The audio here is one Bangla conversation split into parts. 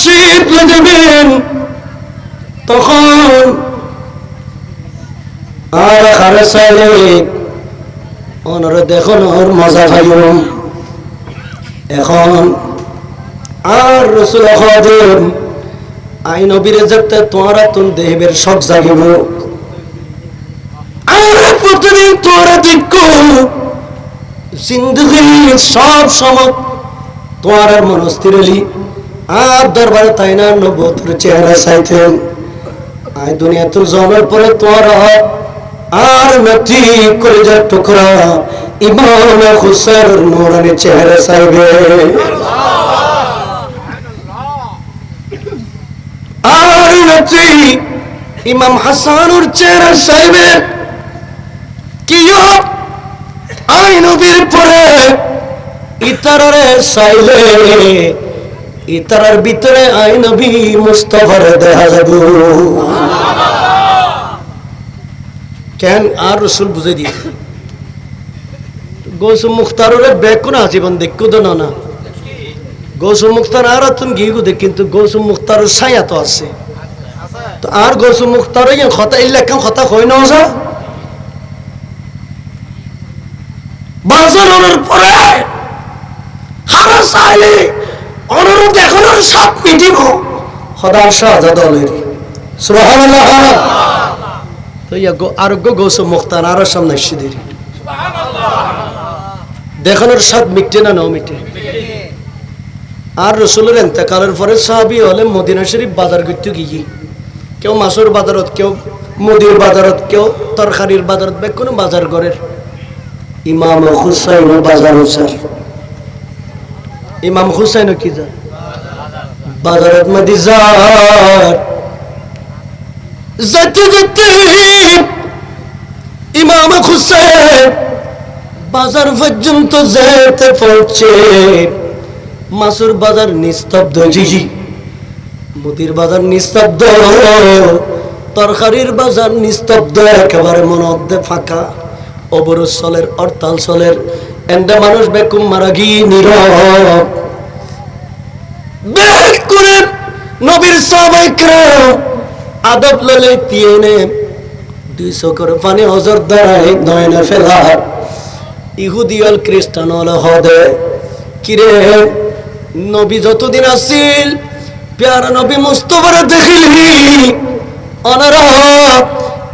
তশরিফ নেবেন তখন আর খারে চাইলে ওনারা দেখুন ওর মজা পাইও এখন আর রসুল হদেন আই নবীরে যেতে তোমরা তুন দেহের শখ জাগিব আর প্রতিদিন তোমরা দেখো জিন্দগির সব সময় তোমার মনস্থির হলি আর দরবারে তাই না নবুয়তের চেহারা চাইতেন আই দুনিয়া তোর জন্মের পরে তোমার আর নতি কলিজার টুকরা ইমাম হুসাইন নূরানি চেহারা চাইবে আর নতি ইমাম হাসানুর চেহারা চাইবে কিও আই নবীর পরে ইতারে চাইলে ইতারার ভিতরে আই নবী মুস্তাফার দেখা যাবে কেন আর রসুল বুঝে দিয়ে গৌসুম মুখতারের বেকুন আজীবন দেখো তো না গৌসুম মুখতার আর তুমি গিয়ে দেখ কিন্তু গৌসুম মুখতারের ছায়া তো আছে তো আর গৌসুম মুখতার কথা ইল্লা কেন কথা কই না যা বাজারের পরে হারা চাইলে অনুরোধ এখনো সব মিটিব খোদার শাহজাদ দলের সুবহানাল্লাহ তো আরোগ্য গৌসুম মুখতার আরো সামনে এসে দেরি দেখানোর স্বাদ মিটে না নাও মিটে আর রসুলের এতেকালের পরে সাহাবী হলে মদিনা শরীফ বাজার করতে গিয়ে কেউ মাছের বাজারত কেউ মুদির বাজারত কেউ তরকারির বাজারত বা কোনো বাজার ঘরের ইমাম হুসাইন বাজার স্যার ইমাম হুসাইন কি যা বাজারত মধ্যে যেতে যেতে ইমাম হুসাইন বাজার পর্যন্ত যেতে পড়ছে মাসুর বাজার নিস্তব্ধ জি মুদির বাজার নিস্তব্ধ তরকারির বাজার নিস্তব্ধ একেবারে মনদ্দে ফাঁকা অবরোধ চলের হরতাল চলের এন্ডা মানুষ বেকুম মারা গিয়ে নীরব বেক করে নবীর সাহাবায়ে আদব ললে তিয়েনে 200 করে পানি হজর দাঁড়ায় নয়নে ফেলা ইহুদি আর খ্রিস্টান হলে হদে কিরে নবী যতদিন আসিল প্যারা নবী মুস্তফার দেখিলি অনারা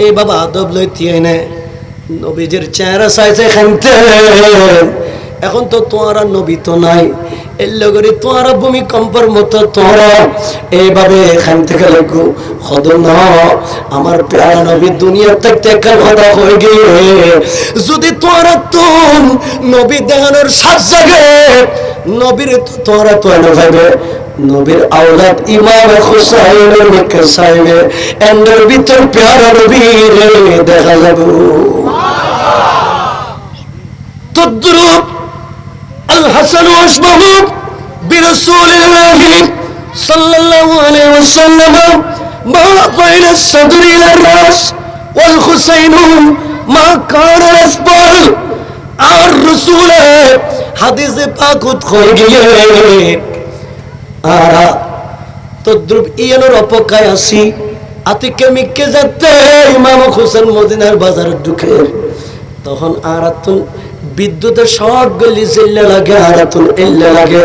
এই বাবা আদব লই তিয়েনে নবীজির চেহারা চাইছে খানতে এখন তো তোমারা নবী তো নাই এর লগরে তোমারা ভূমিকম্পের মতো তোমরা এইভাবে এখান থেকে লেখো হদ না আমার প্যারা নবী দুনিয়া থেকে একটা কথা হয়ে গিয়ে যদি তোমরা তো নবী দেখানোর সাত জাগে নবীর তোমরা তো এনে যাবে নবীর আওলাদ ইমাম হুসাইনের মুখে চাইবে এন্ডের ভিতর প্যারা নবী দেখা যাবে তদ্রুপ আল হাসান ওয়াসমাহু বিরাসূলিল্লাহি সাল্লাল্লাহু আলাইহি ওয়াসাল্লাম মা বাইনা الصدر الى الراس والحسين ما كان يسبل আর রাসূল হাদিসে পাক হয়ে গিয়ে আর তদ্রুপ ইয়ানোর অপেক্ষায় আসি আতিকে মিকে যেতে ইমাম হোসেন মদিনার বাজারে ঢুকে তখন আরাতুন বিদ্যুতের শর্ট গলি চিল্লা লাগে আরাতুন এল্লা লাগে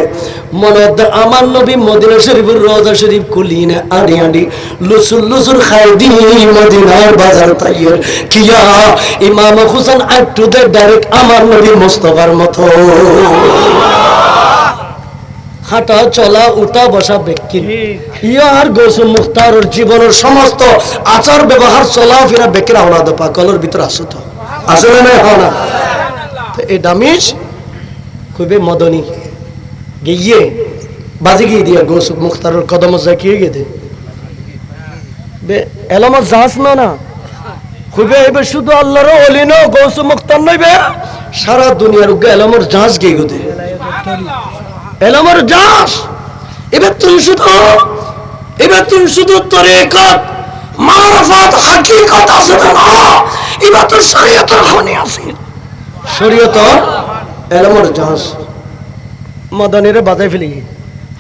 মনে আমার নবী মদিনা শরীফের রওজা শরীফ কুলিনে আড়ি আড়ি লুসুর লুসুর খাই দি মদিনার বাজার তাইয়ের কিয়া ইমাম হোসেন একটু দে ডাইরেক্ট আমার নবী মুস্তাফার মতো হাঁটা চলা উঠা বসা ব্যক্তি ইয়ার গৌসুম মুখতারের জীবনের সমস্ত আচার ব্যবহার চলাফেরা ব্যক্তির আওলাদ পাকলের ভিতরে আসে তো আসলে না হয় না এই দামিশ খুবই মদনী গিয়ে বাজি গিয়ে দিয়া গৌসুম মুখতারের কদম জাকিয়ে গিয়ে দে এলামত জাহাজ না খুবই এবার শুধু আল্লাহর ওলি ন গৌসুম মুখতার নইবে সারা দুনিয়ার এলামর জাহাজ গিয়ে দে এলামর জাহাজ এবার তুমি শুধু তরিকত মারফত হাকিকত আছে না এবার তো শরীয়তের খনি আছে শরীয়তের এলামর জাহাজ মদনীরে বাজাই ফেলি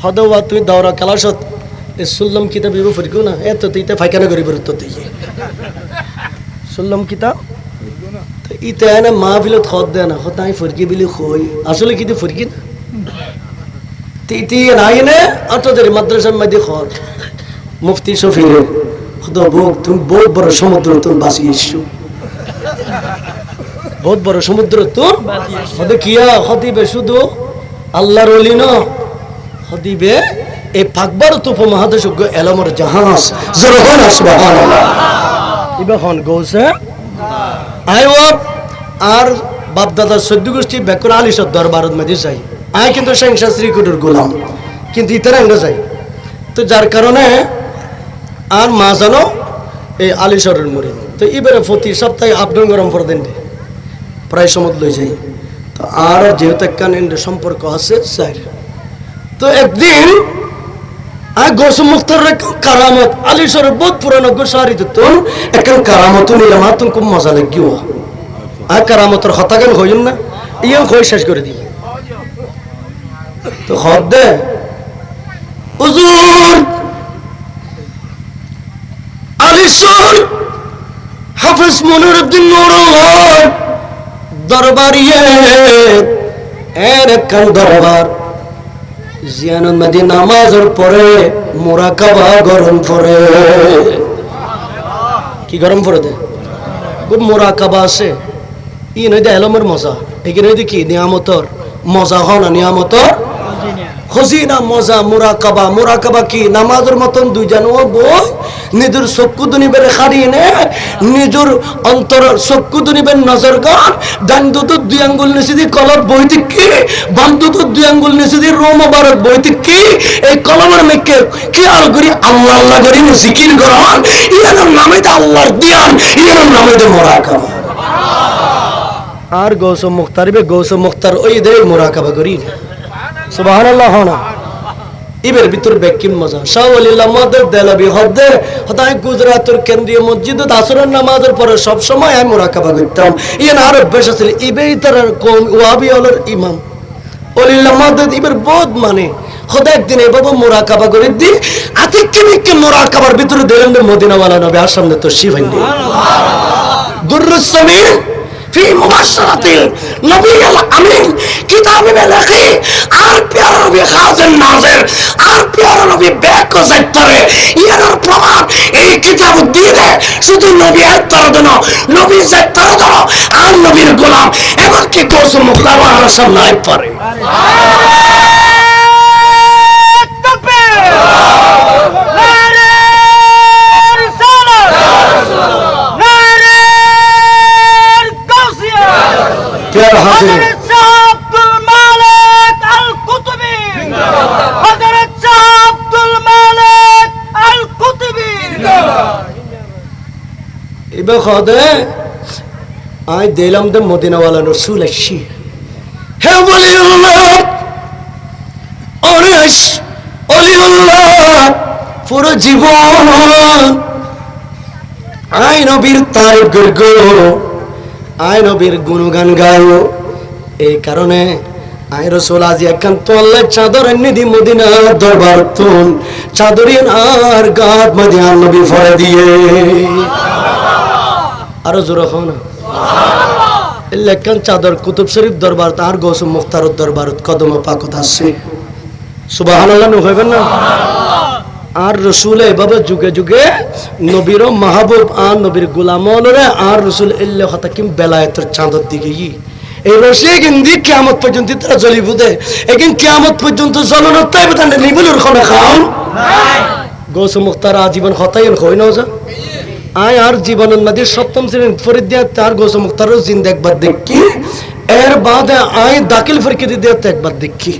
হদবা তুই দাওরা ক্লাসত শুনলাম কিতাব ইবো ফরিকো না এত তো ইতা ফাইকানা করি বরত তুই শুনলাম কিতাব তো ইতা না মাহফিলত খদ দেয় না খতাই ফরকি বিলি কই আসলে কি ফরকি না তিতি নাই না আতদের মাদ্রাসার মধ্যে খর মুফতি শফির খোদা বক তুমি বহুত বড় সমুদ্র তুমি বাঁচিয়েছো বহুত বড় সমুদ্র তো খোদা কিয়া খতিবে শুধু আল্লাহর ওলি না খতিবে এই পাকবার তো উপমহাদেশজ্ঞ এলমর জাহাজ জরহন সুবহানাল্লাহ ইবাখন গোছে আইও আর বাপ দাদা সদ্য গোষ্ঠী বেকুর আলিশর দরবারত মধ্যে যাই আই কিন্তু শাস্ত্রী কুটুর গোলাম কিন্তু ইতারা আমরা যাই তো যার কারণে আর মা জানো এই আলিশরের মুড়ি তো এবারে প্রতি সপ্তাহে আপডাউন গরম করে দেন প্রায় সময় লই যাই তো আর যেহেতু একটা সম্পর্ক আছে স্যার তো একদিন আর গৌসুম মুক্তার কারামত আলিশরের বহুত পুরানো গোসারি তো এখন কারামত নিলাম তুমি খুব মজা লাগিও আর কারামতের হতা গান হইন না ইয়ে হয়ে শেষ করে দিই তো হদ দে হুজুর আলিশর হাফেজ মনিরউদ্দিন নুরুল্লাহ দরবারিয়ে এর একখান দরবার জিয়ানুল নদী নামাজের পরে মুরাকাবা গরম পড়ে কি গরম পড়ে দে খুব মুরাকাবা আছে ই নদী এলমের মজা এখানে কি নিয়ামতর মজা হন না নিয়ামতর খজিনা মজা মুরাকাবা মুরাকাবা কি নামাজের মতন দুইজন ও বই নিজের চক্ষু দুনিবের হারিয়ে নে নিজের অন্তর চক্ষু দুনিবের নজর গান ডান দুটো দুই আঙ্গুল নিচে দিয়ে কলম বইতে কি বাম দুটো দুই আঙ্গুল নিচে দিয়ে রোম বারত বইতে কি এই কলমের মেকে কি আর করি আল্লাহ আল্লাহ করি জিকির গ্রহণ ইয়ার নামে তো আল্লাহর দিয়ান ইয়ার নামে তো মুরাকাবা আর গৌসুম মুখতার বে গৌসুম মুখতার ওই দে মুরাকাবা করি সুবহানাল্লাহ না ইবের ভিতর বেকিম মজা শাহ ওলিল্লাহ মদের দেলাবি হদে হতায় গুজরাতের কেন্দ্রীয় মসজিদে আসরের নামাজের পরে সব সময় আমি মুরাকাবা করতাম ইয়ান আর অভ্যাস আছে ইবেই তার কোন ওয়াহাবি হলের ইমাম ওলিল্লাহ মদের ইবের বহুত মানে খোদা একদিন এভাবে মুরাকাবা করে দি আতিককে মিককে মুরাকাবার ভিতরে দিলেন মদিনাওয়ালা নবী আর সামনে তো শিবাইনি দুররুস সামিন ফি মুবাশশারাতিল নবিয়্যিল আমিন কিতাবে লেখে আর প্যারা নবী খাজেন নাজের আর প্যারা নবী ব্যাক যাইতারে ইয়ার প্রমাণ এই কিতাব দিয়ে শুধু নবী আত্মার জন্য নবী যাইতার জন্য আর নবীর গোলাম এমন কি গৌসুম মুখতার আর সামনে পারে এবার খদে আই দিলাম তো মদিনাওয়ালা রসুল আসছি হে ওলিউল্লাহ অনেস ওলিউল্লাহ পুরো জীবন আই নবীর তারিফ গো আই নবীর গুণগান গাও এই কারণে আই রসুল আজি একখান তোল্লা চাদর নিধি মদিনা দরবার তুন চাদরিন আর গাত মদিনা নবী ফরে দিয়ে আরো জোর হন লেখান চাদর কুতুব শরীফ দরবার তার গৌসুম মুখতার দরবার কদম পাকত আছে সুবহানাল্লাহ হইবেন না আর রসুল এভাবে যুগে যুগে নবীর মাহবুব আর নবীর গোলামরে আর রসুল ইল্লা হতাকিম বেলায়েতের চাঁদের দিকে এই রশি কিন্তু কিয়ামত পর্যন্ত তারা জ্বলিব দে এখন কিয়ামত পর্যন্ত জ্বলন তাই বেতন নিবুলুর খনে খাও গৌসুম মুখতার আজীবন হতাইন হই না যা আয় আর জীবনের নদীর সপ্তম শ্রেণীর ফরিদিয়া তার গৌসুম মুখতারও জিন্দা একবার দেখি এর বাদে আয় দাখিল ফরকিদি দিয়ে একবার দেখি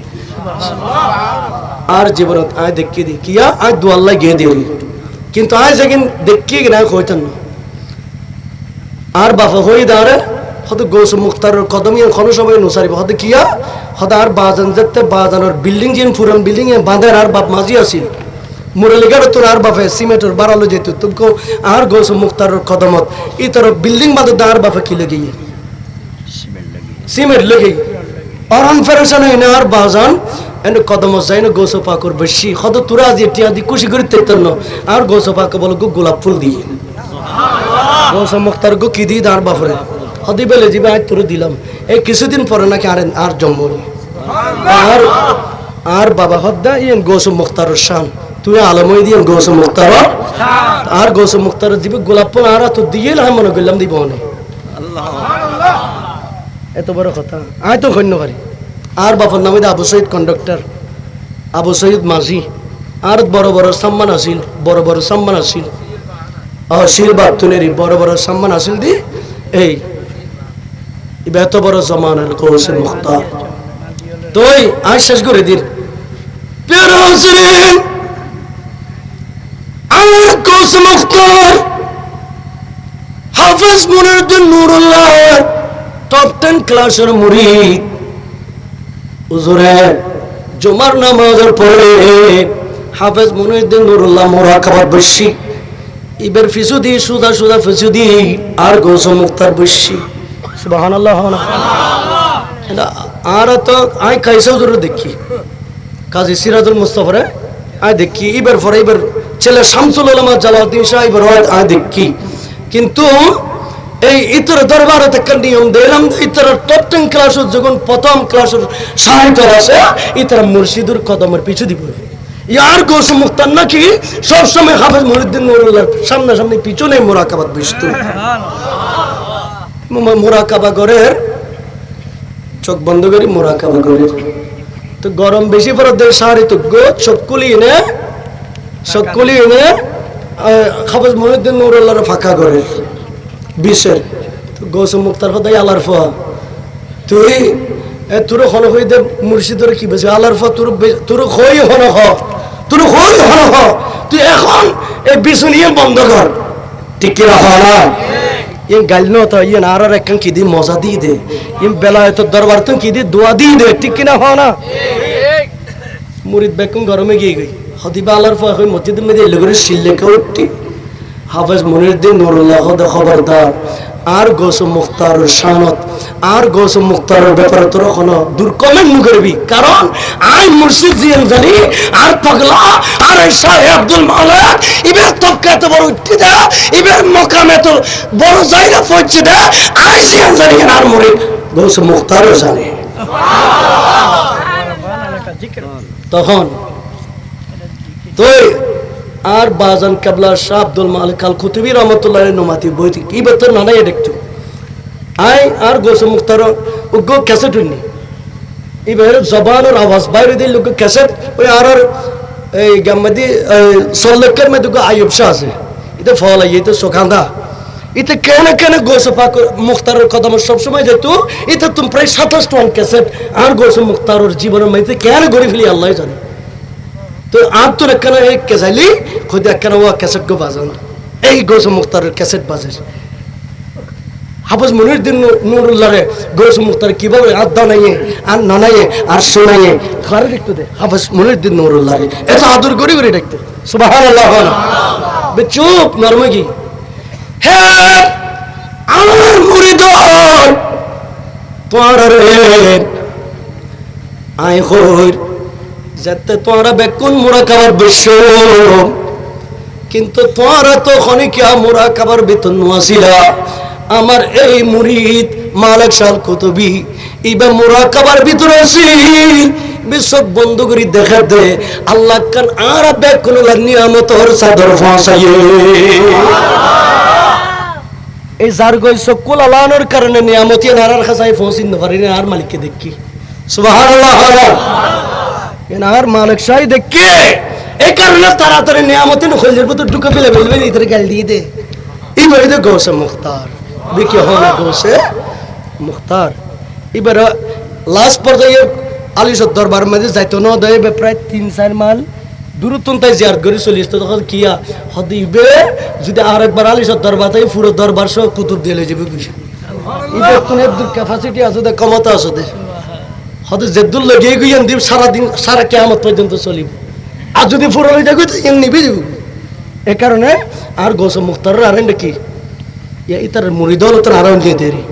আর জীবনত আয় দেখি দেখিয়া আয় দুয়াল্লা গিয়ে দিই কিন্তু আয় যেদিন দেখি না হইতেন না আর বাফা হই দাঁড়ে হয়তো গৌসুম মুখতারের কদমিয়া খন সবাই নুসারিব হয়তো কিয়া হয়তো আর বাজান যেতে বাজানোর বিল্ডিং যেন পুরান বিল্ডিং এ বাঁধের আর বাপ মাঝি আসিল মুরলিগাড় তোর আর বাপে সিমেন্টের বাড়ালো যেত তুমি আর গৌসুম মুখতারের কদমত ই তোর বিল্ডিং বাঁধে আর বাপে কি লেগে সিমেন্ট লেগে অরন ফেরেশন আর বাজান এনে কদম যাই না গোসো পাকর বেশি হদ তোরা আজ টিয়া দি খুশি করে তেতন আর গোসো পাকে বলো গো গোলাপ ফুল দিয়ে গোসো মুক্তার গো কি দিয়ে দাঁড় বাপরে হদি বেলে যাবে আজ তোর দিলাম এই কিছুদিন পরে নাকি আর জন্ম আর আর বাবা হদ্দা ইয়েন গোসো মুক্তার শান তুই আলমই দিয়ে গোসো মুক্তার আর গোসো মুক্তার দিবে গোলাপ ফুল আর তো দিয়ে না মনে করলাম দিব না এত বড় কথা আয় তো ধন্য পারি আর বাপর নামে আবু সঈদ কন্ডাক্টর আবু সঈদ মাঝি আর বড় বড় সম্মান আসিল বড় বড় সম্মান আসিল আশীর্বাদ তুনেরি বড় বড় সম্মান আসিল দি এই এত বড় জমানার কৌশল মুখতার তুই আয় শেষ করে দিন আমার কৌশল মুখতার হাফেজ মুনিরউদ্দিন নুরুল্লাহ টপ 10 ক্লাসের মুরিদ হুজুরে জুমার নামাজের পরে হাফেজ মুনিরউদ্দিন নুরুল্লাহ মুরাকাবার বসি ইবের ফিসুদি সুদা সুদা ফিসুদি আর গোসো মুক্তার বসি সুবহানাল্লাহ আর তো আই কাইসা হুজুর দেখি কাজী সিরাজুল মুস্তাফারে আই দেখি ইবের পরে ইবের ছেলে শামসুল উলামা জালালউদ্দিন সাহেব আই দেখি কিন্তু এই ইতর দরবারে থেকে নিয়ম দিলাম ইতর টপ 10 ক্লাসের যখন প্রথম ক্লাসের সাহিত্য আছে ইতর মুর্শিদুর কদমের পিছু দিব ইয়ার গোস মুক্তার নাকি সবসময় হাফেজ মুনিরউদ্দিন নুরুল্লাহর সামনে পিছনে মুরাকাবাত বসত মুরাকাবা ঘরের চোখ বন্ধ করি মুরাকাবা ঘরের তো গরম বেশি পড়ে দেয় সারি তো গো চোখকুলি এনে হাফেজ মুনিরউদ্দিন নুরুল্লাহর ফাঁকা ঘরের বিশের গৌসুম মুক্তার হদাই আলার ফা তুই তোর হন হই দে মুর্শিদর কি বেশি আলার ফা তোর হই হন হ তোর হই হন হ তুই এখন এই বিছু নিয়ে বন্ধ কর ঠিক না না ইন গাল ন তো ইন আর একখান কি দি মজা দি দে ইন বেলায়েত দরবার তো কি দি দোয়া দি দে ঠিক না হ না মুরিদ বেকুম গরমে গিয়ে গই হদিবা আলার ফা হই মসজিদের মধ্যে লগরে শিল্লে উঠতি হাফেজ মুনিরউদ্দিন নুরুল্লাহ খবরদার আর গোসো মুক্তার শানত আর গোসো মুক্তারের ব্যাপারে তোর কোনো দূর কমেন্ট করবি কারণ আই মুর্শিদ জিয়ান জানি আর পাগলা আর শাহ আব্দুল মালিক ইবের তবকা এত বড় উঠতে দে ইবের মকাম এত বড় জায়গা পৌঁছে দে আর জিয়ান জানি আর মুরিদ গোসো মুক্তারও জানে তখন তুই আর বাজান কাবলা শাহ আব্দুল মালিক আল কুতুবী রহমাতুল্লাহ নমাতি বইতি কি বেতন না নাই দেখতো আই আর গোসো মুক্তার উগ্র ক্যাসেট হইনি এবার জবানের আওয়াজ বাইরে দিল লোক ক্যাসেট ওই আর এই গাম্মাদি সল্লেকের মধ্যে আইয়ুব শাহ আছে এটা ফল আই এটা সোখান্দা এটা কেন গোসো পাক মুক্তারের কদম সব সময় যেত এটা তুমি প্রায় 27 টন ক্যাসেট আর গোসো মুক্তারের জীবনের মধ্যে কেন গড়ি ফেলি আল্লাহ জানে তো আর তোর একখানা এই কেসাইলি খুদ একখানা ও ক্যাসেট গো বাজানো এই গোসো মুক্তারের ক্যাসেট বাজে হাফেজ মুনিরউদ্দিন নুরুল্লাহরে গোসো মুক্তার কিভাবে আদা নাইয়ে আর নানাইয়ে আর শোনাইয়ে ঘরে দেখতে দে হাফেজ মুনিরউদ্দিন নুরুল্লাহরে এত আদর করে দেখতে সুবহানাল্লাহ বে চুপ নরমগি হে আমার মুরিদর তোরে আই কই যাতে তোরা বেকুন মুরাকাবার বিশ্ব কিন্তু তোরা তো খনিকা মুরাকাবার বেতন নোয়াছিলা আমার এই মুরিদ মালিক শাহ কুতুবী ইবা মুরাকাবার ভিতরে আছি বিশ্ব বন্ধ করে দেখা দে আল্লাহ কান আর বেকুন নিয়ামতর চাদর ফাঁসাইয়ে এই যার গই সকল আলানোর কারণে নিয়ামতি নারার খাসাই পৌঁছিন পারি না আর মালিককে দেখি সুবহানাল্লাহ আর মালিক শাহ দেখে এই কারণে তাড়াতাড়ি নিয়ামতিন খোঁজের ভিতর ঢুকে ফেলে বলবেন ইতর গাল দিয়ে দে এই বই দে গোসে মুখতার দেখি হলো গোসে মুখতার এবার লাস্ট পর্যায়ে আলিশার দরবার মধ্যে যাইতো না দেয় প্রায় 3-4 মাইল দূরত্ব তাই জিয়ারত করে চলে আসতো তখন কিয়া হদিবে যদি আর একবার আলিশার দরবার তাই পুরো দরবার সহ কুতুব দিয়ে যাবে এবার কোন ক্যাপাসিটি আছে দে ক্ষমতা আছে দে হয়তো জেদ্দুল লাগিয়ে গিয়ে দিব সারাদিন সারা কিয়ামত পর্যন্ত চলিব আর যদি পুরো হয়ে যাবে তো নিবি দিব এ কারণে আর গোসো মুক্তার আর কি ইতার মুরিদল তোর আর দিয়ে দেরি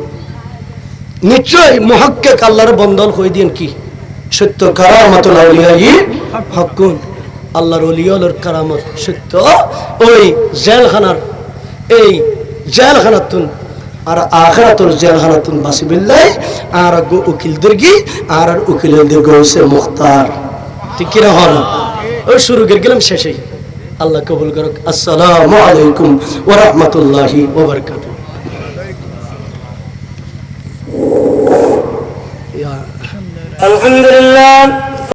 নিশ্চয় মুহাক্কিক আল্লাহর বন্দল হয়ে দিন কি সত্য কারামাতুল আউলিয়াই হাক্কুন, আল্লাহর ওলিয়ার কারামত সত্য। ওই জেলখানার এই জেলখানাতুন আর আখিরাতুল জেলখানাতুন বাসিবিল্লাহ আর গো উকিল দর্গি আর উকিলের দীর্ঘ হচ্ছে মুখতার। ঠিক কিনা হল? ওই শুরু করে গেলাম শেষেই। আল্লাহ কবুল করুক। আসসালামু আলাইকুম ওয়া রাহমাতুল্লাহি ওয়া বারাকাতুহু। আলহামদুলিল্লাহ।